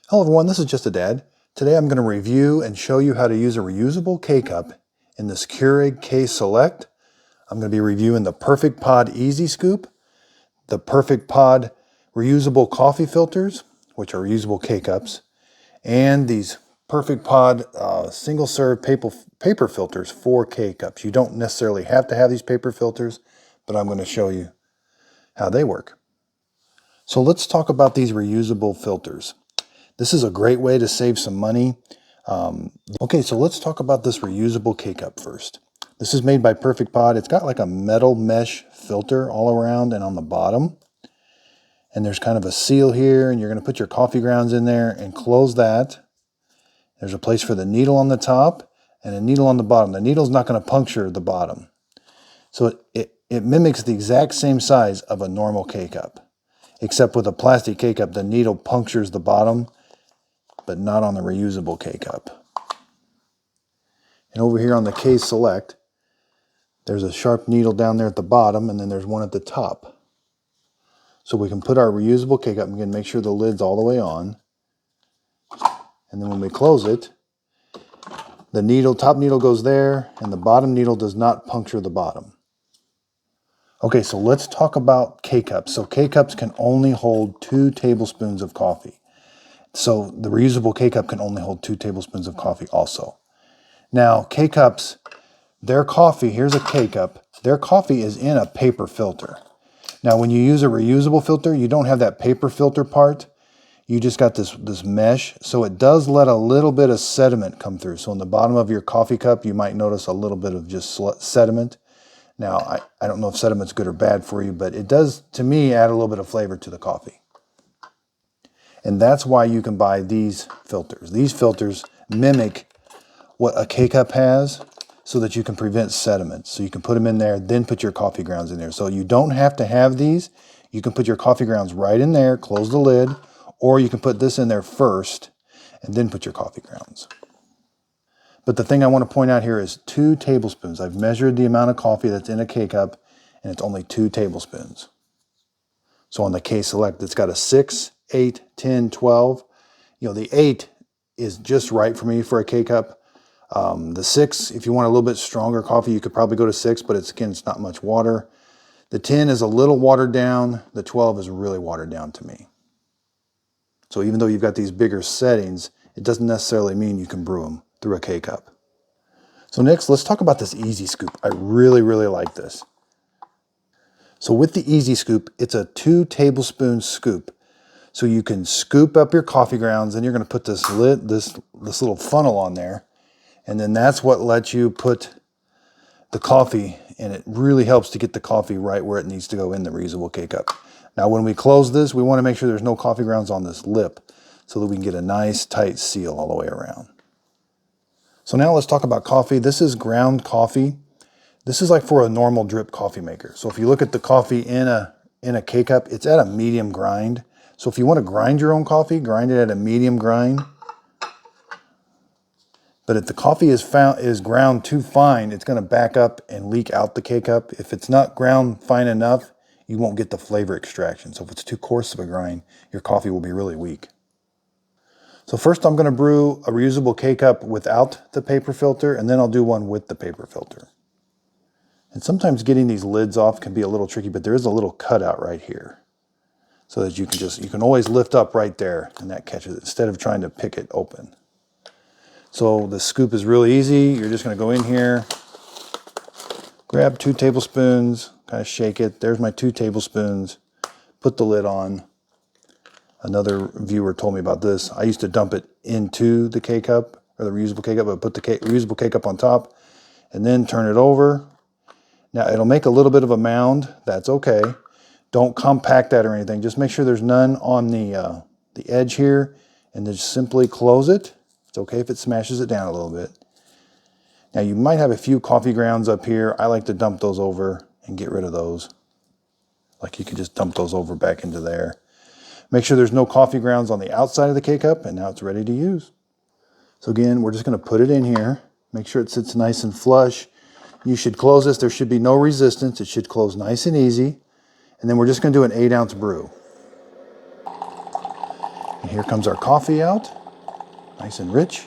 Hello everyone, this is Just a Dad. Today I'm going to review and show you how to use a reusable K-Cup in this KEURIG K-Select. I'm going to be reviewing the Perfect Pod Easy Scoop, the Perfect Pod reusable coffee filters, which are reusable K-Cups, and these Perfect Pod single serve paper filters for K-Cups. You don't necessarily have to have these paper filters, but I'm going to show you how they work. So let's talk about these reusable filters. This is a great way to save some money. Okay, so let's talk about this reusable K-Cup first. This is made by Perfect Pod. It's got like a metal mesh filter all around and on the bottom. And there's kind of a seal here, and you're going to put your coffee grounds in there and close that. There's a place for the needle on the top and a needle on the bottom. The needle's not going to puncture the bottom. So it mimics the exact same size of a normal K-Cup. Except with a plastic K-Cup, the needle punctures the bottom, but not on the reusable K-Cup. And over here on the K-Select, there's a sharp needle down there at the bottom, and then there's one at the top. So we can put our reusable K-Cup, and again, make sure the lid's all the way on. And then when we close it, the top needle goes there, and the bottom needle does not puncture the bottom. Okay, so let's talk about K-Cups. So K-Cups can only hold 2 tablespoons of coffee. So the reusable K-Cup can only hold 2 tablespoons of coffee also. Now, K-Cups, their coffee, here's a K-Cup, their coffee is in a paper filter. Now, when you use a reusable filter, you don't have that paper filter part. You just got this mesh, so it does let a little bit of sediment come through. So in the bottom of your coffee cup, you might notice a little bit of just sediment. Now, I don't know if sediment's good or bad for you, but it does, to me, add a little bit of flavor to the coffee. And that's why you can buy these filters. These filters mimic what a K-Cup has so that you can prevent sediment. So you can put them in there, then put your coffee grounds in there. So you don't have to have these. You can put your coffee grounds right in there, close the lid, or you can put this in there first and then put your coffee grounds. But the thing I want to point out here is 2 tablespoons. I've measured the amount of coffee that's in a K-Cup, and it's only 2 tablespoons. So on the K-Select, it's got a 6, 8, 10, 12. You know, the 8 is just right for me for a K-Cup. The 6, if you want a little bit stronger coffee, you could probably go to 6, but it's not much water. The 10 is a little watered down. The 12 is really watered down to me. So even though you've got these bigger settings, it doesn't necessarily mean you can brew them through a K-Cup. So next, let's talk about this Easy Scoop. I really, really like this. So with the Easy Scoop, it's a 2 tablespoon scoop. So you can scoop up your coffee grounds, and you're going to put this little funnel on there. And then that's what lets you put the coffee, and it really helps to get the coffee right where it needs to go in the reusable K-Cup. Now when we close this, we want to make sure there's no coffee grounds on this lip so that we can get a nice tight seal all the way around. So now let's talk about coffee. This is ground coffee. This is like for a normal drip coffee maker. So if you look at the coffee in a K-Cup, it's at a medium grind. So if you want to grind your own coffee, grind it at a medium grind. But if the coffee is ground too fine, it's going to back up and leak out the K-Cup. If it's not ground fine enough, you won't get the flavor extraction. So if it's too coarse of a grind, your coffee will be really weak. So first I'm going to brew a reusable K-Cup without the paper filter, and then I'll do one with the paper filter. And sometimes getting these lids off can be a little tricky, but there is a little cutout right here. So that you can always lift up right there, and that catches it, instead of trying to pick it open. So the scoop is really easy. You're just going to go in here, grab 2 tablespoons, kind of shake it. There's my 2 tablespoons. Put the lid on. Another viewer told me about this. I used to dump it into the K-Cup, or the reusable K-Cup, but put the reusable K-Cup on top, and then turn it over. Now it'll make a little bit of a mound. That's okay. Don't compact that or anything. Just make sure there's none on the edge here, and then just simply close it. It's okay if it smashes it down a little bit. Now you might have a few coffee grounds up here. I like to dump those over and get rid of those. Like you could just dump those over back into there. Make sure there's no coffee grounds on the outside of the K-Cup, and now it's ready to use. So again, we're just going to put it in here. Make sure it sits nice and flush. You should close this. There should be no resistance. It should close nice and easy. And then we're just going to do an 8-ounce brew. And here comes our coffee out, nice and rich.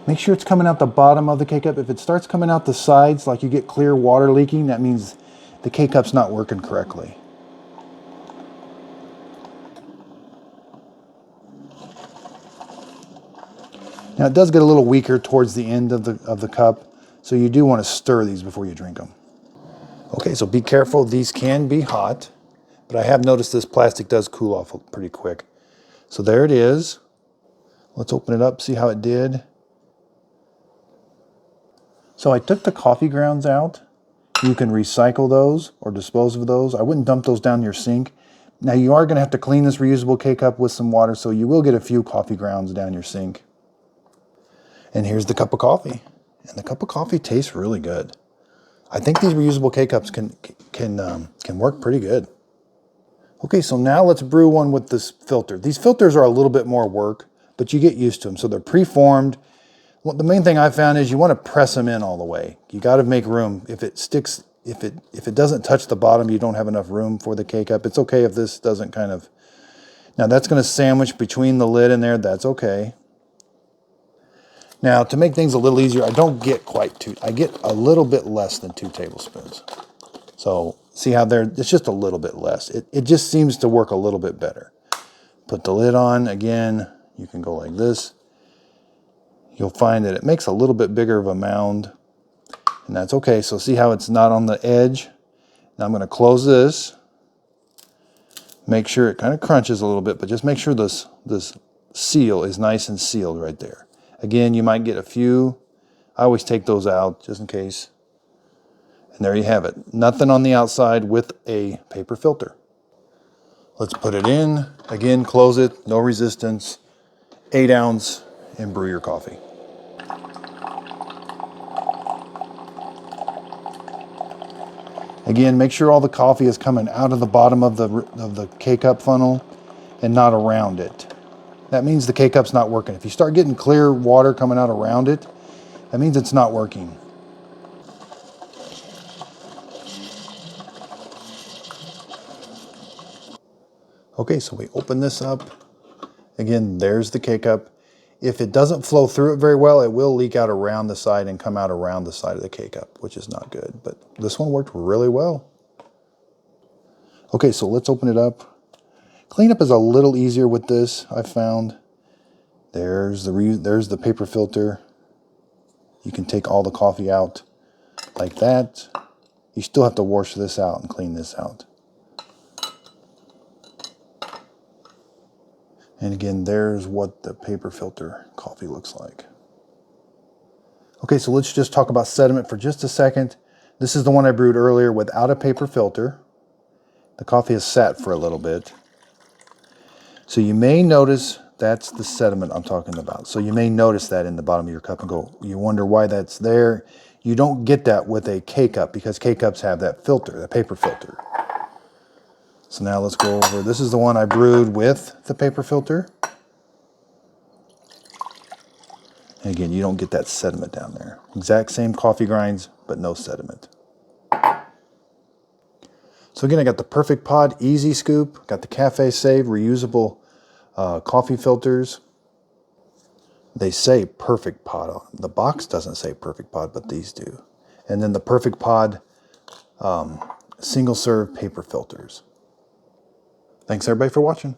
Make sure it's coming out the bottom of the K-Cup. If it starts coming out the sides, like you get clear water leaking, that means the K-Cup's not working correctly. Now it does get a little weaker towards the end of the cup, so you do want to stir these before you drink them. Okay, so be careful. These can be hot, but I have noticed this plastic does cool off pretty quick. So there it is. Let's open it up, see how it did. So I took the coffee grounds out. You can recycle those or dispose of those. I wouldn't dump those down your sink. Now you are going to have to clean this reusable K-Cup with some water, so you will get a few coffee grounds down your sink. And here's the cup of coffee. And the cup of coffee tastes really good. I think these reusable K-Cups can work pretty good. Okay, so now let's brew one with this filter. These filters are a little bit more work, but you get used to them. So they're preformed. Well, the main thing I found is you want to press them in all the way. You got to make room. If it sticks, if it doesn't touch the bottom, you don't have enough room for the K-Cup. It's okay if this doesn't kind of... Now that's going to sandwich between the lid and there. That's okay. Now to make things a little easier, I don't get quite two. I get a little bit less than 2 tablespoons. So see how it's just a little bit less. It just seems to work a little bit better. Put the lid on again. You can go like this. You'll find that it makes a little bit bigger of a mound, and that's okay. So see how it's not on the edge? Now I'm going to close this. Make sure it kind of crunches a little bit, but just make sure this seal is nice and sealed right there. Again, you might get a few. I always take those out just in case. And there you have it. Nothing on the outside with a paper filter. Let's put it in. Again, close it, no resistance. 8 ounce, and brew your coffee. Again, make sure all the coffee is coming out of the bottom of the K-Cup funnel and not around it. That means the K-Cup's not working. If you start getting clear water coming out around it, that means it's not working. Okay, so we open this up. Again, there's the K-Cup. If it doesn't flow through it very well, it will leak out around the side and come out around the side of the K-Cup, which is not good. But this one worked really well. Okay, so let's open it up. Cleanup is a little easier with this, I've found. There's the paper filter. You can take all the coffee out like that. You still have to wash this out and clean this out. And again, there's what the paper filter coffee looks like. Okay, so let's just talk about sediment for just a second. This is the one I brewed earlier without a paper filter. The coffee has sat for a little bit. So you may notice that's the sediment I'm talking about. So you may notice that in the bottom of your cup and go, you wonder why that's there. You don't get that with a K-Cup because K-Cups have that filter, the paper filter. So now let's go over, this is the one I brewed with the paper filter. And again, you don't get that sediment down there. Exact same coffee grinds, but no sediment. So again, I got the Perfect Pod Easy Scoop, got the Cafe Save reusable coffee filters. They say Perfect Pod on them. The box doesn't say Perfect Pod, but these do. And then the Perfect Pod single serve paper filters. Thanks everybody for watching.